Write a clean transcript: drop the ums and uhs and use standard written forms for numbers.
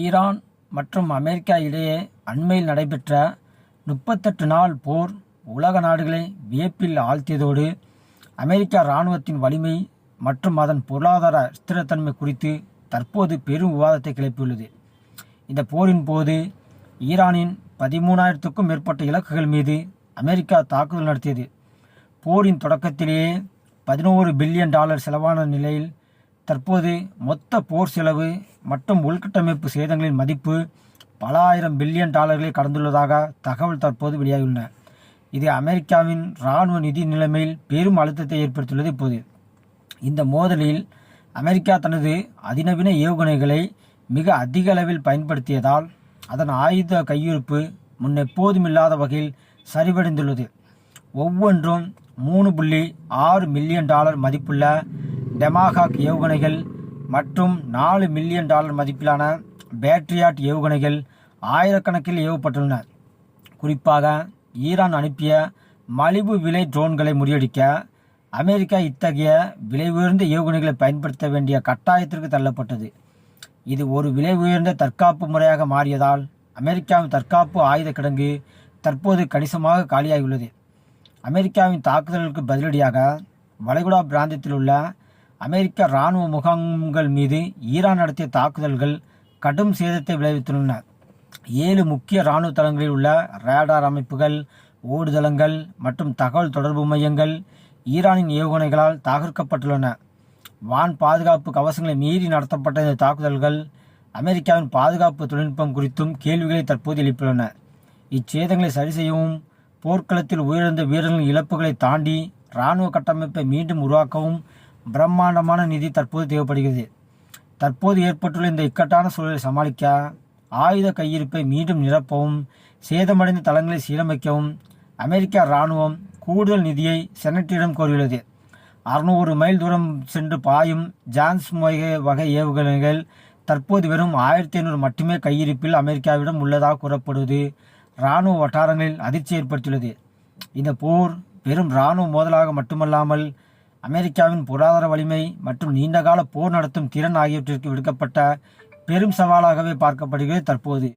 Iran மற்றும் America இடையே அண்மையில் நடைபெற்ற 38 நாள் போர் உலக நாடுகளை வியப்பில் ஆழ்த்தியதோடு அமெரிக்கா இராணுவத்தின் வலிமை மற்றும் அதன் பொருளாதார ஸ்திரத்தன்மை குறித்து தற்போது பெரும் விவாதத்தை கிளப்பியுள்ளது. இந்த போரின் போது ஈரானின் 13,000க்கும் மேற்பட்ட இலக்குகள் மீது அமெரிக்கா தாக்குதல் நடத்தியது. போரின் தொடக்கத்திலேயே $11 பில்லியன் செலவான நிலையில் தற்போது மொத்த போர் செலவு மற்றும் உள்கட்டமைப்பு சேதங்களின் மதிப்பு பல ஆயிரம் பில்லியன் டாலர்களை கடந்துள்ளதாக தகவல் தற்போது வெளியாகியுள்ளன. இது அமெரிக்காவின் இராணுவ நிதி நிலைமையில் பெரும் அழுத்தத்தை ஏற்படுத்தியுள்ளது. இப்போது இந்த மோதலில் அமெரிக்கா தனது அதிநவீன ஏவுகணைகளை மிக அதிக அளவில் பயன்படுத்தியதால் அதன் ஆயுத கையிருப்பு முன்னெப்போதும் இல்லாத வகையில் சரிவடைந்துள்ளது. ஒவ்வொன்றும் $3.6 மில்லியன் மதிப்புள்ள டெமாஹாக் ஏவுகணைகள் மற்றும் $4 மில்லியன் மதிப்பிலான பேட்ரியாட் ஏவுகணைகள் ஆயிரக்கணக்கில் ஏவப்பட்டுள்ளன. குறிப்பாக ஈரான் அனுப்பிய மலிவு விலை ட்ரோன்களை முறியடிக்க அமெரிக்கா இத்தகைய விலை உயர்ந்த ஏவுகணைகளை பயன்படுத்த வேண்டிய கட்டாயத்திற்கு தள்ளப்பட்டது. இது ஒரு விலை உயர்ந்த தற்காப்பு முறையாக மாறியதால் அமெரிக்காவின் தற்காப்பு ஆயுத கிடங்கு தற்போது கணிசமாக காலியாகியுள்ளது. அமெரிக்காவின் தாக்குதலுக்கு பதிலடியாக வளைகுடா பிராந்தியத்தில் உள்ள அமெரிக்க இராணுவ முகாம்கள் மீது ஈரான் நடத்திய தாக்குதல்கள் கடும் சேதத்தை விளைவித்துள்ளன. 7 முக்கிய இராணுவ தளங்களில் உள்ள ரேடார் அமைப்புகள், ஓடுதளங்கள் மற்றும் தகவல் தொடர்பு மையங்கள் ஈரானின் ஏவுகணைகளால் தகர்க்கப்பட்டுள்ளன. வான் பாதுகாப்பு கவசங்களை மீறி நடத்தப்பட்ட இந்த தாக்குதல்கள் அமெரிக்காவின் பாதுகாப்பு தொழில்நுட்பம் குறித்தும் கேள்விகளை தற்போது எழுப்பியுள்ளன. இச்சேதங்களை சரி செய்யவும் போர்க்களத்தில் உயிரிழந்த வீரர்களின் இழப்புகளை தாண்டி இராணுவ கட்டமைப்பை மீண்டும் உருவாக்கவும் பிரம்மாண்டமான நிதி தற்போது தேவைப்படுகிறது. தற்போது ஏற்பட்டுள்ள இந்த இக்கட்டான சூழலை சமாளிக்க ஆயுத கையிருப்பை மீண்டும் நிரப்பவும் சேதமடைந்த தளங்களை சீரமைக்கவும் அமெரிக்க இராணுவம் கூடுதல் நிதியை செனட்டிடம் கோரியுள்ளது. 600 மைல் தூரம் சென்று பாயும் ஜான்ஸ் வகை ஏவுகணைகள் தற்போது வெறும் 1500 மட்டுமே கையிருப்பில் அமெரிக்காவிடம் உள்ளதாக கூறப்படுவது இராணுவ வட்டாரங்களில் அதிர்ச்சி ஏற்படுத்தியுள்ளது. இந்த போர் வெறும் இராணுவ மோதலாக மட்டுமல்லாமல் அமெரிக்காவின் பொருளாதார வலிமை மற்றும் நீண்டகால போர் நடத்தும் திறன் ஆகியவற்றிற்கு விடுக்கப்பட்ட பெரும் சவாலாகவே பார்க்கப்படுகிறது தற்போது.